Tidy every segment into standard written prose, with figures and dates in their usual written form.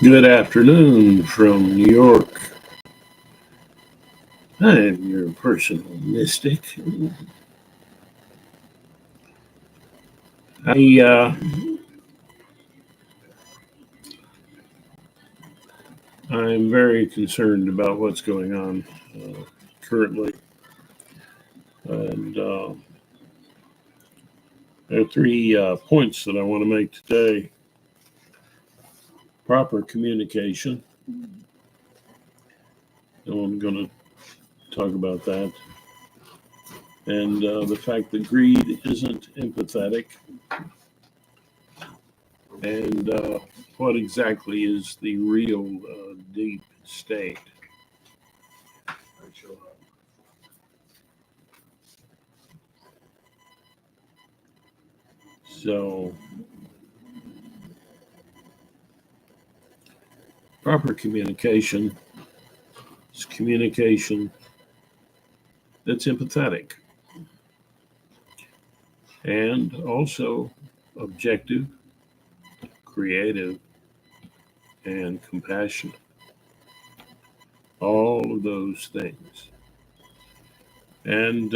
Good afternoon from New York. I'm your personal mystic. I I'm very concerned about what's going on currently, and there are three points that I want to make today. Proper communication. And I'm going to talk about that, and the fact that greed isn't empathetic, and what exactly is the real deep state. So, proper communication is communication that's empathetic and also objective, creative, and compassionate. All of those things. And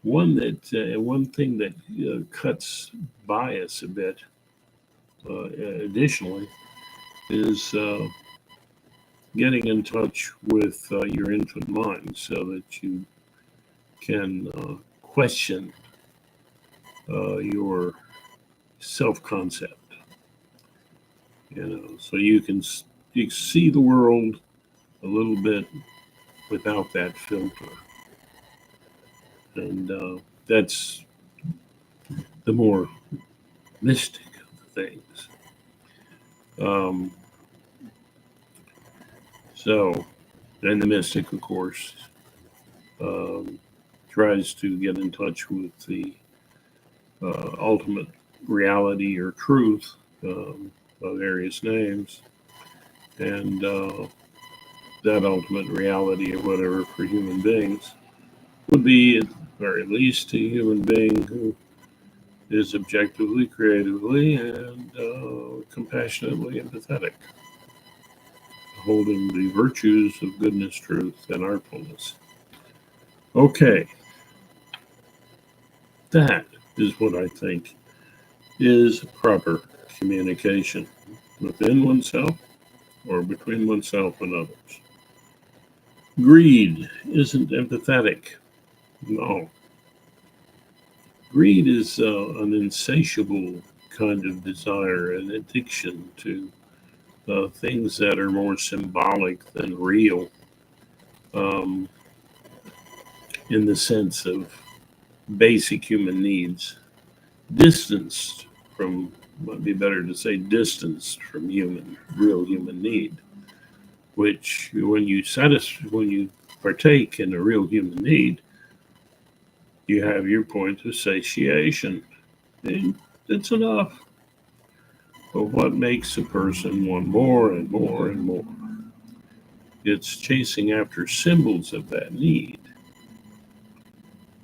one thing that cuts bias a bit, additionally, is getting in touch with your infant mind so that you can question your self concept. So you see the world a little bit without that filter, and that's the more mystic of the things. Um, so, and the mystic, of course, um, tries to get in touch with the ultimate reality or truth by various names, and that ultimate reality or whatever for human beings would be, at the very least, a human being who is objectively, creatively, and compassionately empathetic, holding the virtues of goodness, truth, and artfulness. Okay, that is what I think is proper communication within oneself or between oneself and others. Greed isn't empathetic. No. Greed is an insatiable kind of desire, an addiction to things that are more symbolic than real, um, in the sense of basic human needs, distanced from, might be better to say, distanced from real human need, which when you partake in a real human need, you have your point of satiation. And it's enough. But what makes a person want more and more and more? It's chasing after symbols of that need,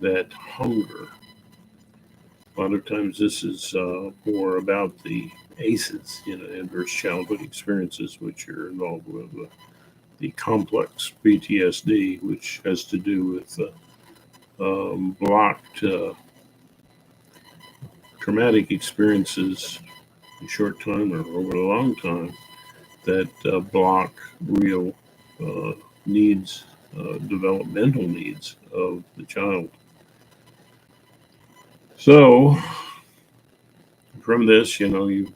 that hunger. A lot of times, this is more about the ACEs, adverse childhood experiences, which are involved with the complex PTSD, which has to do with blocked traumatic experiences in a short time or over a long time that block real needs, developmental needs of the child. So from this, you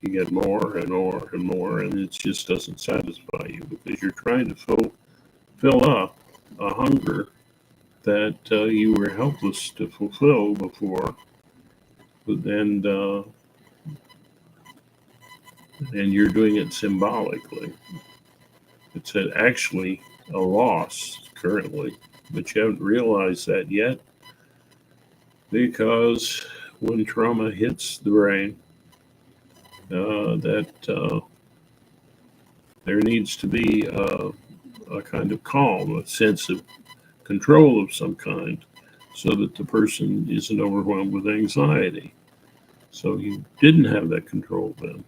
get more and more and more, and it just doesn't satisfy you because you're trying to fill up a hunger that you were helpless to fulfill before, and and you're doing it symbolically. It's actually a loss currently, but you haven't realized that yet because when trauma hits the brain, that there needs to be a kind of calm, a sense of control of some kind, so that the person isn't overwhelmed with anxiety. So you didn't have that control then.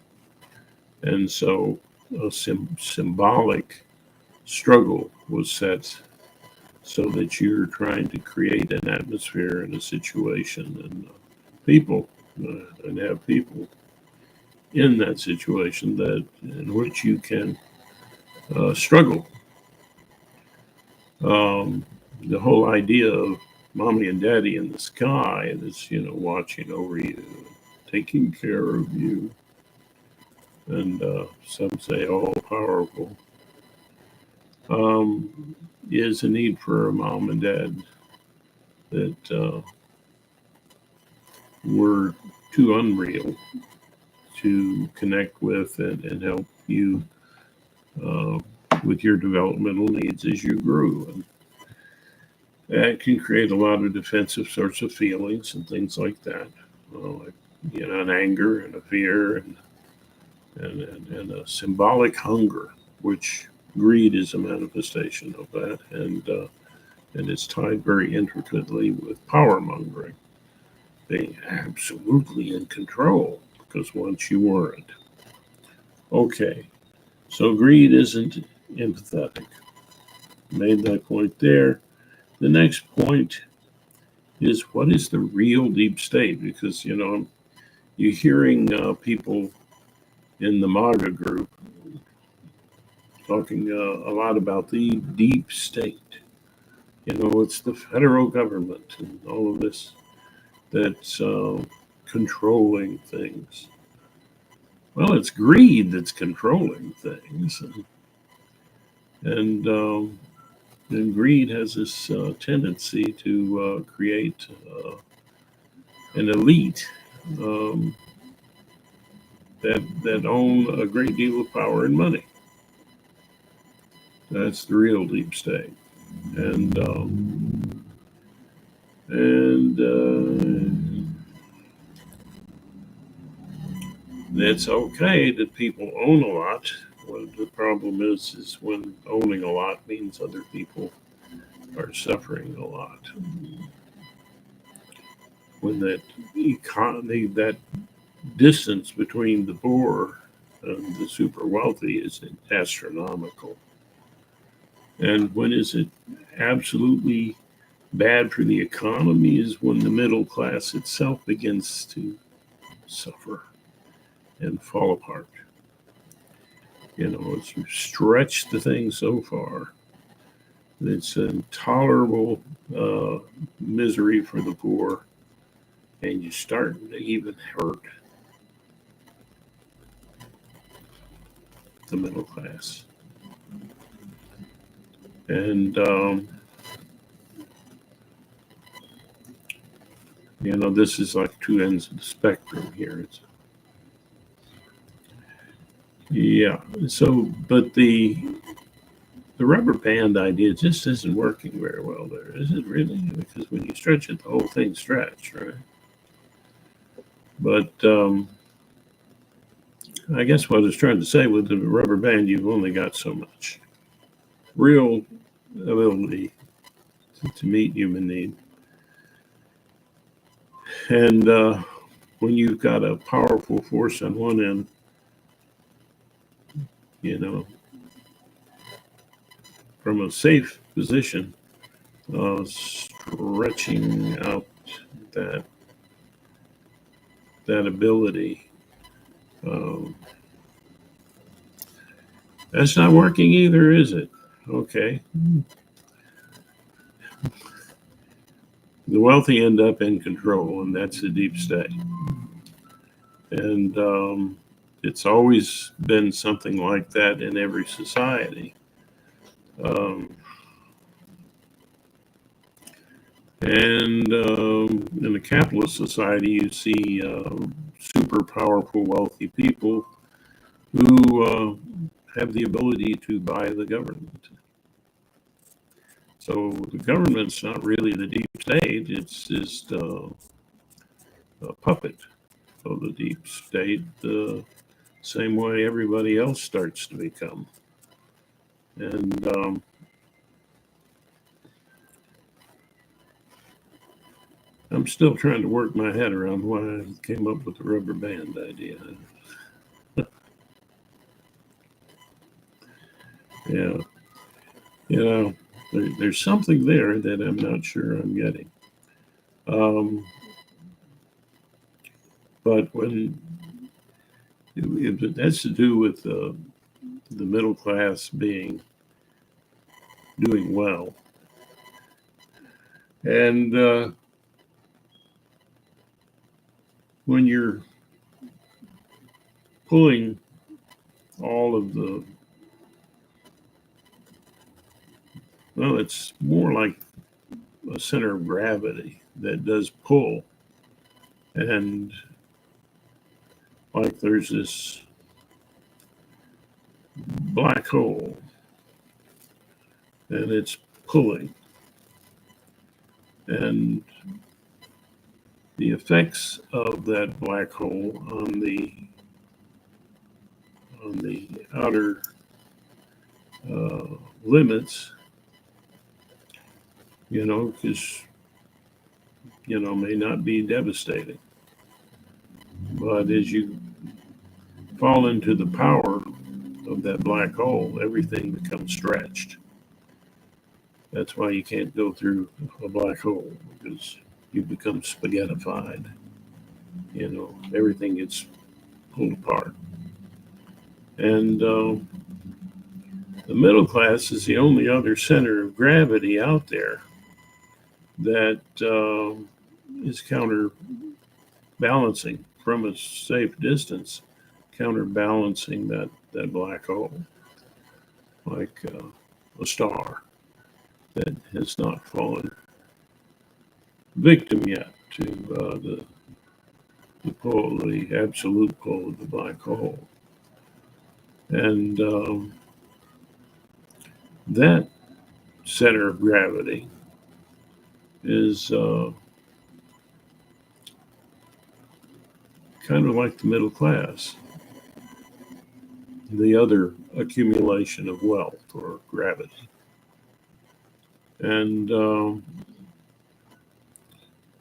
And so a symbolic struggle was set so that you're trying to create an atmosphere and a situation and people and have people in that situation that in which you can struggle. Um, the whole idea of mommy and daddy in the sky that's watching over you, taking care of you, and some say all powerful, um, is a need for a mom and dad that were too unreal to connect with and help you uh, with your developmental needs as you grew. And that can create a lot of defensive sorts of feelings and things like that. Like, an anger and a fear and a symbolic hunger, which greed is a manifestation of that. And it's tied very intricately with power mongering, being absolutely in control, because once you weren't. Okay, so greed isn't empathetic. Made that point there. The next point is, what is the real deep state? Because, you're hearing people in the MAGA group talking a lot about the deep state. It's the federal government and all of this that's controlling things. Well, it's greed that's controlling things, and and greed has this tendency to create an elite um, that own a great deal of power and money. That's the real deep state, and it's okay that people own a lot. What the problem is when owning a lot means other people are suffering a lot. When that economy, that distance between the poor and the super wealthy is astronomical. And when is it absolutely bad for the economy is when the middle class itself begins to suffer and fall apart. It's stretched the thing so far. It's intolerable misery for the poor, and you're starting to even hurt the middle class. And this is like two ends of the spectrum here. Yeah. So, but the rubber band idea just isn't working very well there, is it really? Because when you stretch it, the whole thing stretched, right? But I guess what I was trying to say with the rubber band, you've only got so much real ability to meet human need. And when you've got a powerful force on one end, you know, from a safe position, stretching out that that ability, um, that's not working either, is it? Okay, the wealthy end up in control, and that's the deep state. And it's always been something like that in every society. Um, and in a capitalist society, you see super powerful, wealthy people who have the ability to buy the government. So the government's not really the deep state, it's just a puppet of the deep state, the same way everybody else starts to become. And I'm still trying to work my head around why I came up with the rubber band idea. Yeah. You know, there's something there that I'm not sure I'm getting. Um, but when it has to do with the middle class doing well, and when you're pulling all of the, well, it's more like a center of gravity that does pull, and like there's this black hole, and it's pulling, and the effects of that black hole on the outer uh, limits, because may not be devastating, but as you fall into the power of that black hole, everything becomes stretched. That's why you can't go through a black hole, because you become spaghettified. Everything gets pulled apart. And the middle class is the only other center of gravity out there that is counterbalancing from a safe distance, counterbalancing that black hole, like a star that has not fallen victim yet to the pull, the absolute pull of the black hole. And that center of gravity is kind of like the middle class, the other accumulation of wealth or gravity. And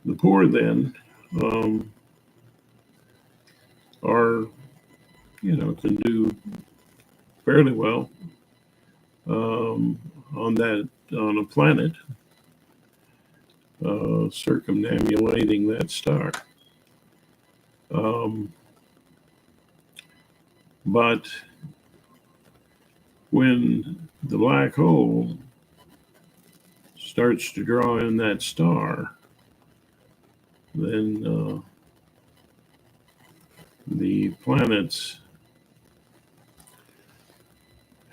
the poor then um, are, can do fairly well on on a planet circumambulating that star. Um, but when the black hole starts to draw in that star, then the planets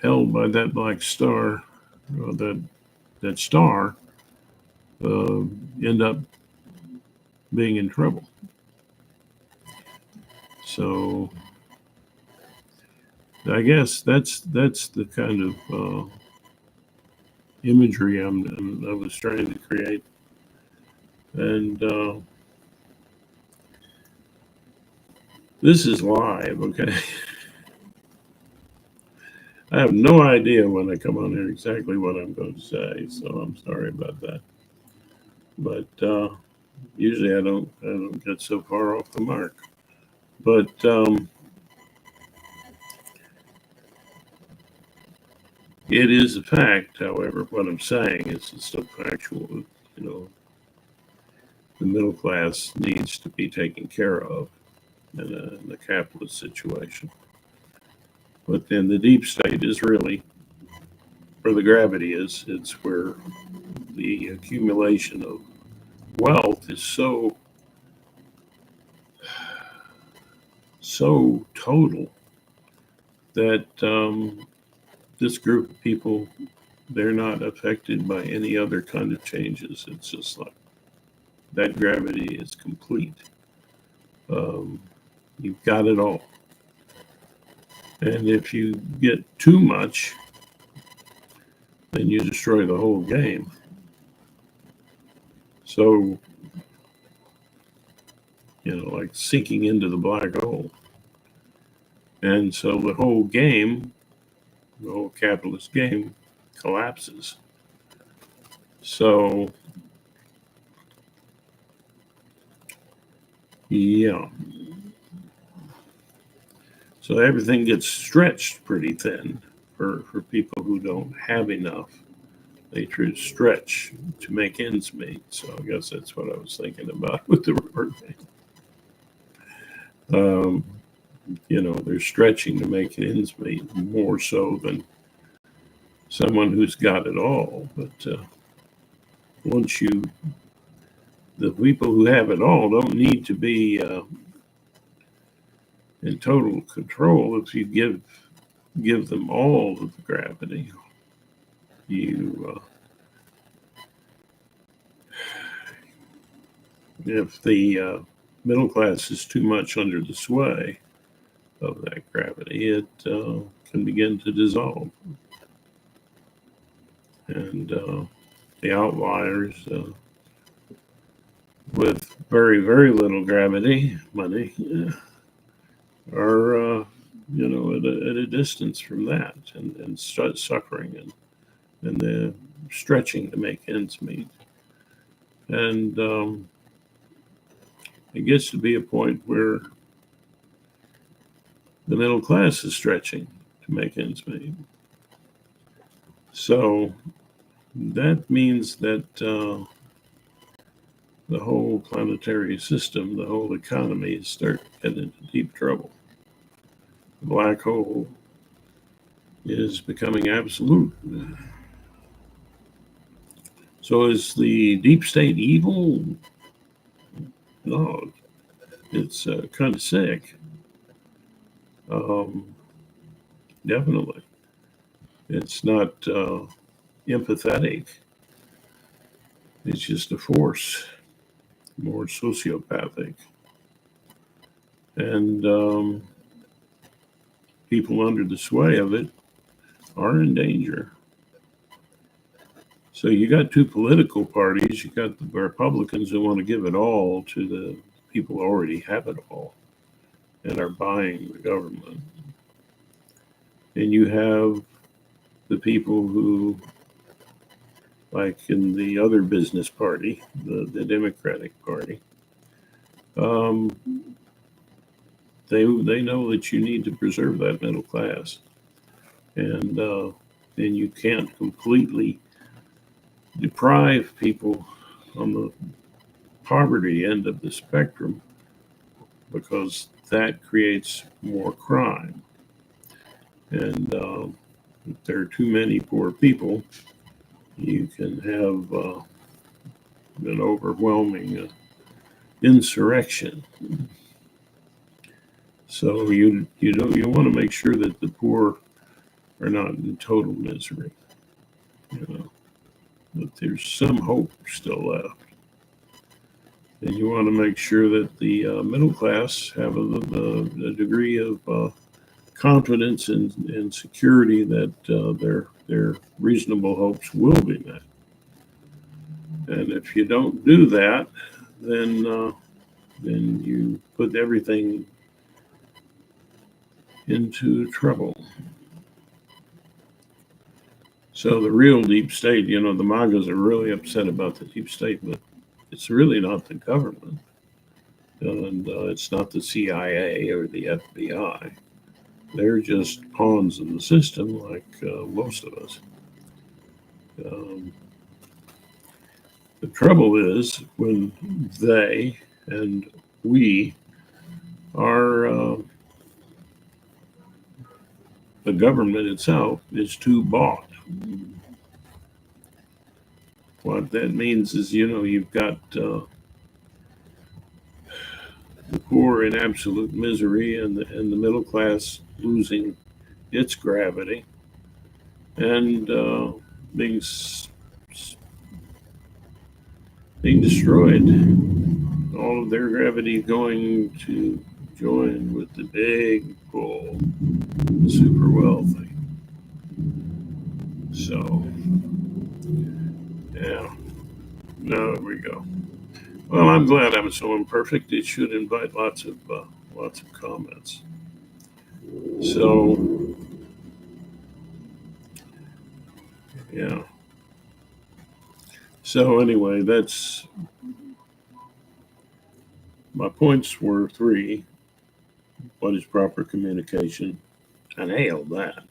held by that black star, that star, uh, end up being in trouble. So I guess that's the kind of imagery I was trying to create, and this is live, okay? I have no idea when I come on here exactly what I'm going to say, so I'm sorry about that. But usually I don't get so far off the mark. But it is a fact, however, what I'm saying is it's still factual. The middle class needs to be taken care of in a capitalist situation. But then the deep state is really where the gravity is. It's where the accumulation of wealth is so total that this group of people, they're not affected by any other kind of changes. It's just like that gravity is complete. You've got it all. And if you get too much, then you destroy the whole game. So, like sinking into the black hole. And so the whole game, the whole capitalist game, collapses. So, yeah. So everything gets stretched pretty thin. for people who don't have enough. They try to stretch to make ends meet. So I guess that's what I was thinking about with the rubber band. They're stretching to make ends meet more so than someone who's got it all. But once the people who have it all don't need to be in total control. If you give them all of the gravity, you if the middle class is too much under the sway of that gravity, it can begin to dissolve. And the outliers with very, very little gravity, money, are, at a distance from that and start suffering and the stretching to make ends meet. And it gets to be a point where the middle class is stretching to make ends meet. So that means that the whole planetary system, the whole economy, start getting into deep trouble. The black hole is becoming absolute. So is the deep state evil? No, it's kind of sick. Definitely. It's not empathetic. It's just a force, more sociopathic. And people under the sway of it are in danger. So you got two political parties. You got the Republicans who want to give it all to the people who already have it all and are buying the government. And you have the people who, like in the other business party, the Democratic Party, they know that you need to preserve that middle class. And you can't completely deprive people on the poverty end of the spectrum because that creates more crime. And if there are too many poor people, you can have an overwhelming insurrection. So you want to make sure that the poor are not in total misery. That there's some hope still left. And you want to make sure that the middle class have a degree of confidence and security that their reasonable hopes will be met. And if you don't do that, then you put everything into trouble. So the real deep state, the MAGAs are really upset about the deep state, but it's really not the government. And it's not the CIA or the FBI. They're just pawns in the system like most of us. The trouble is when they and we are, the government itself is too bought. What that means is, you've got the poor in absolute misery and the middle class losing its gravity and being destroyed. All of their gravity going to join with the big pull, the super wealthy. So, yeah, there we go. Well, I'm glad I'm so imperfect. It should invite lots of comments. So, yeah. So anyway, that's my points were 3. What is proper communication? I nailed that.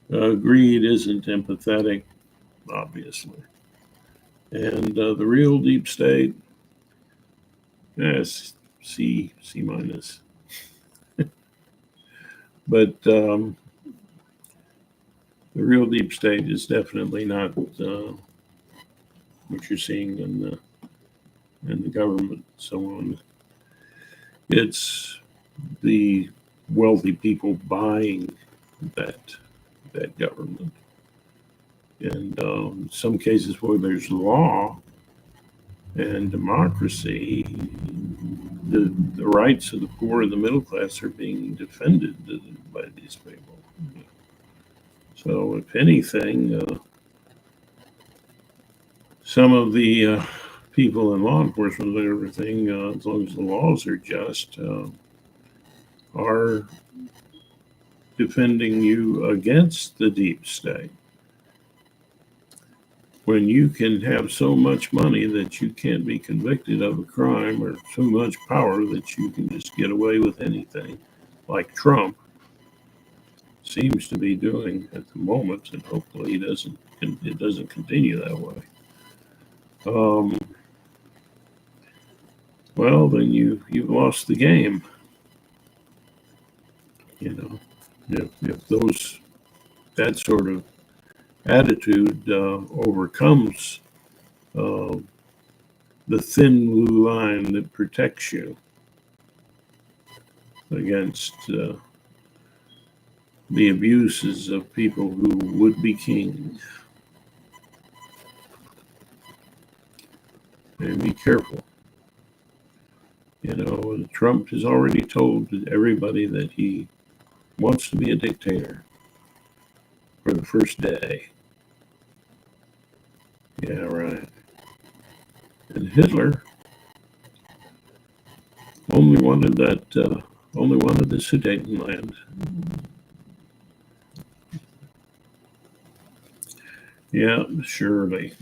Greed isn't empathetic, obviously. And the real deep state, yes, C minus. But the real deep state is definitely not what you're seeing in the government, so on. It's the wealthy people buying that that government. And in some cases where there's law and democracy, the rights of the poor and the middle class are being defended by these people. So, if anything, some of the people in law enforcement and everything, as long as the laws are just, are defending you against the deep state. When you can have so much money that you can't be convicted of a crime, or so much power that you can just get away with anything, like Trump seems to be doing at the moment, and hopefully it doesn't continue that way. Um, well, then you've lost the game. You know, if those that sort of attitude overcomes uh, the thin blue line that protects you against the abuses of people who would be king. And be careful. You know, Trump has already told everybody that he wants to be a dictator for the first day. Yeah, right. And Hitler only wanted only wanted the Sudetenland. Yeah, surely.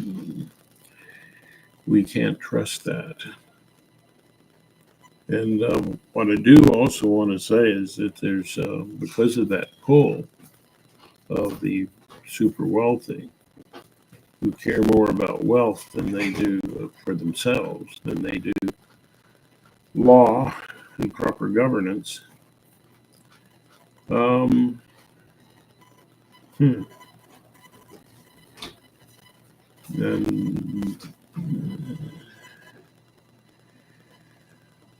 We can't trust that. And what I do also want to say is that there's, because of that pull of the super wealthy who care more about wealth than they do for themselves, than they do law and proper governance. Um, hmm. And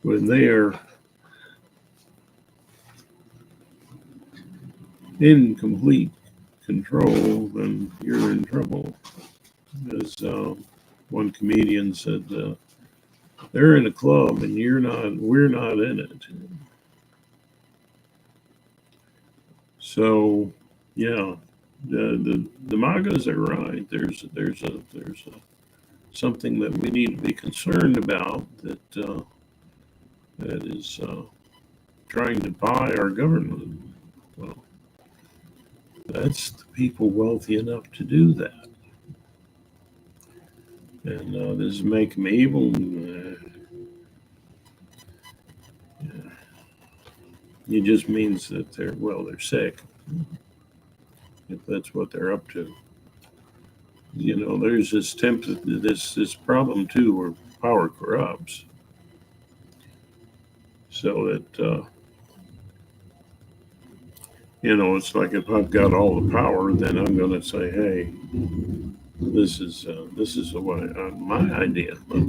when they are in complete control, then you're in trouble. As one comedian said, they're in a club and you're not. We're not in it. So, yeah, the MAGAs are right. There's something that we need to be concerned about that is trying to buy our government. Well, that's the people wealthy enough to do that. And does it make them evil? Yeah. It just means that they're sick, if that's what they're up to. You know, there's this problem too, where power corrupts, so that it's like if I've got all the power, then I'm going to say, hey, this is my idea. But,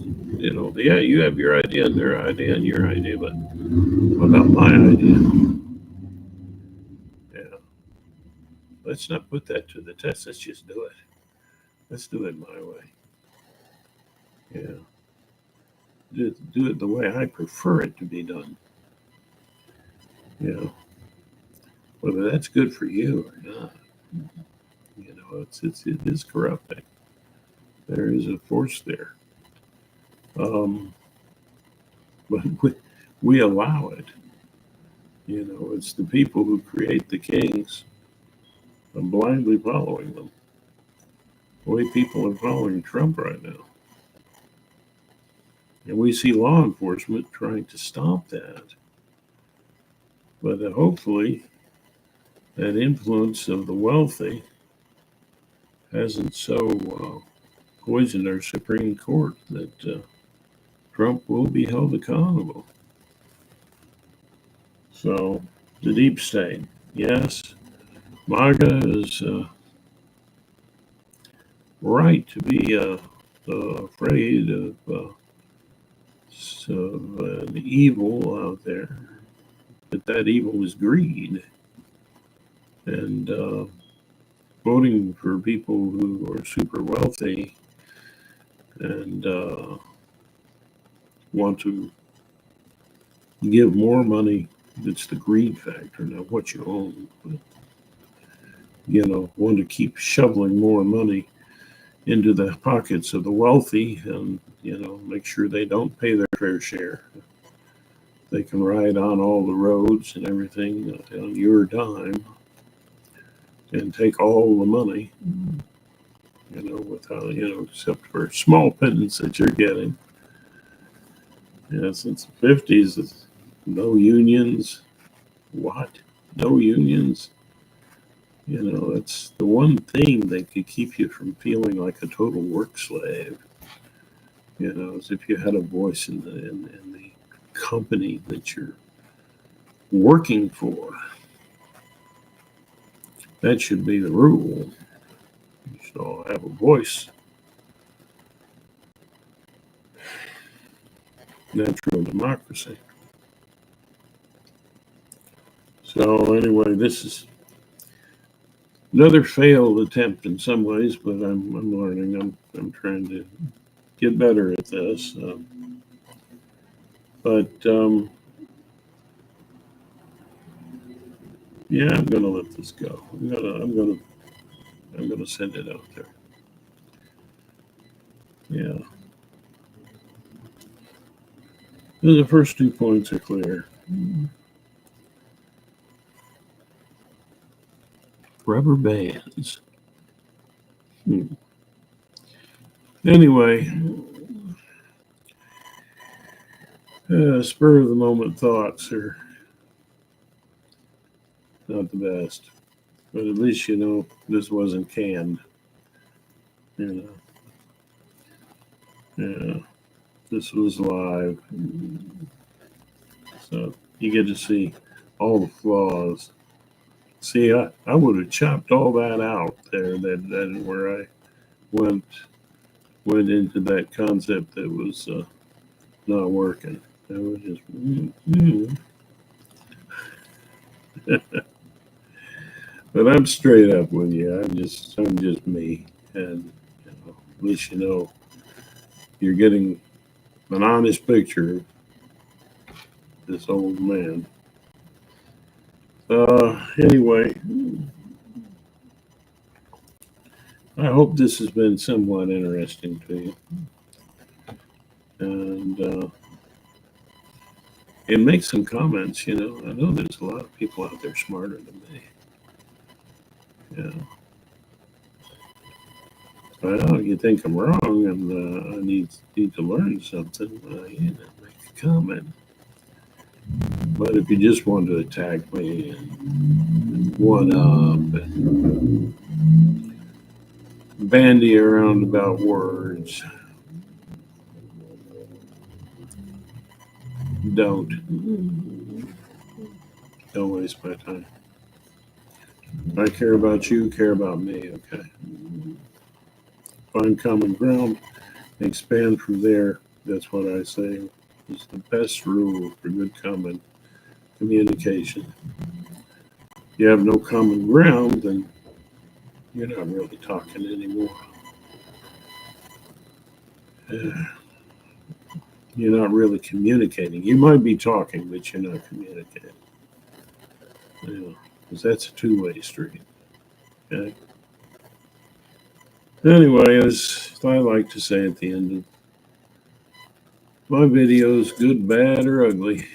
yeah, you have your idea and their idea and your idea, but what about my idea? Yeah, let's not put that to the test. Let's just do it. Let's do it my way. Yeah, do it the way I prefer it to be done. Yeah, whether that's good for you or not. It is corrupting. There is a force there, but we allow it. It's the people who create the kings and blindly following them. The way people are following Trump right now. And we see law enforcement trying to stop that. But hopefully, that influence of the wealthy hasn't so poisoned our Supreme Court that Trump will be held accountable. So, the deep state, yes, MAGA is right to be afraid of the evil out there, but that evil is greed. And voting for people who are super wealthy and want to give more money, it's the greed factor, not what you own. But, want to keep shoveling more money into the pockets of the wealthy and, make sure they don't pay their fair share. They can ride on all the roads and everything on your dime and take all the money, without, except for small pittance that you're getting. Since the 50s, no unions. What? No unions? It's the one thing that could keep you from feeling like a total work slave. As if you had a voice in the company that you're working for. That should be the rule. You should all have a voice. Natural democracy. So anyway, this is another failed attempt in some ways, but I'm learning. I'm trying to get better at this. But yeah, I'm gonna let this go. I'm gonna send it out there. Yeah. The first 2 points are clear. Rubber bands. Anyway, spur of the moment thoughts are not the best, but at least this wasn't canned. Yeah, this was live, so you get to see all the flaws. See, I would have chopped all that out there. That where I went into that concept that was not working. It was just. But I'm straight up with you. I'm just me, and at least you're getting an honest picture of this old man. Anyway, I hope this has been somewhat interesting to you, and make some comments. I know there's a lot of people out there smarter than me. Well, you think I'm wrong and I need to learn something, make a comment. But if you just want to attack me and one up and bandy around about words, don't waste my time. I care about you, care about me, okay? Find common ground, expand from there. That's what I say is the best rule for good common communication. If you have no common ground, then you're not really talking anymore. You're not really communicating. You might be talking, but you're not communicating. Because that's a two-way street. Okay. Anyway, as I like to say at the end of my videos, good, bad, or ugly,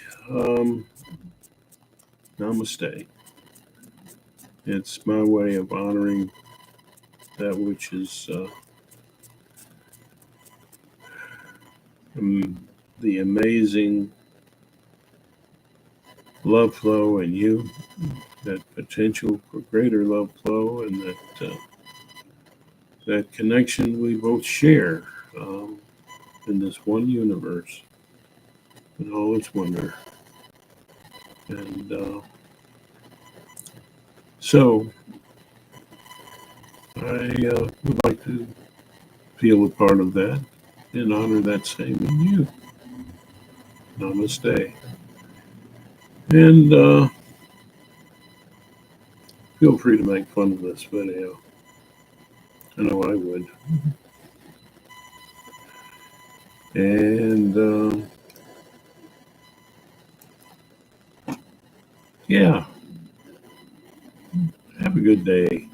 namaste. It's my way of honoring that which is the amazing love flow in you that potential for greater love flow, and that connection we both share um, in this one universe and all its wonder. And so I would like to feel a part of that and honor that same in you. Namaste. And feel free to make fun of this video. I know I would. And yeah, have a good day.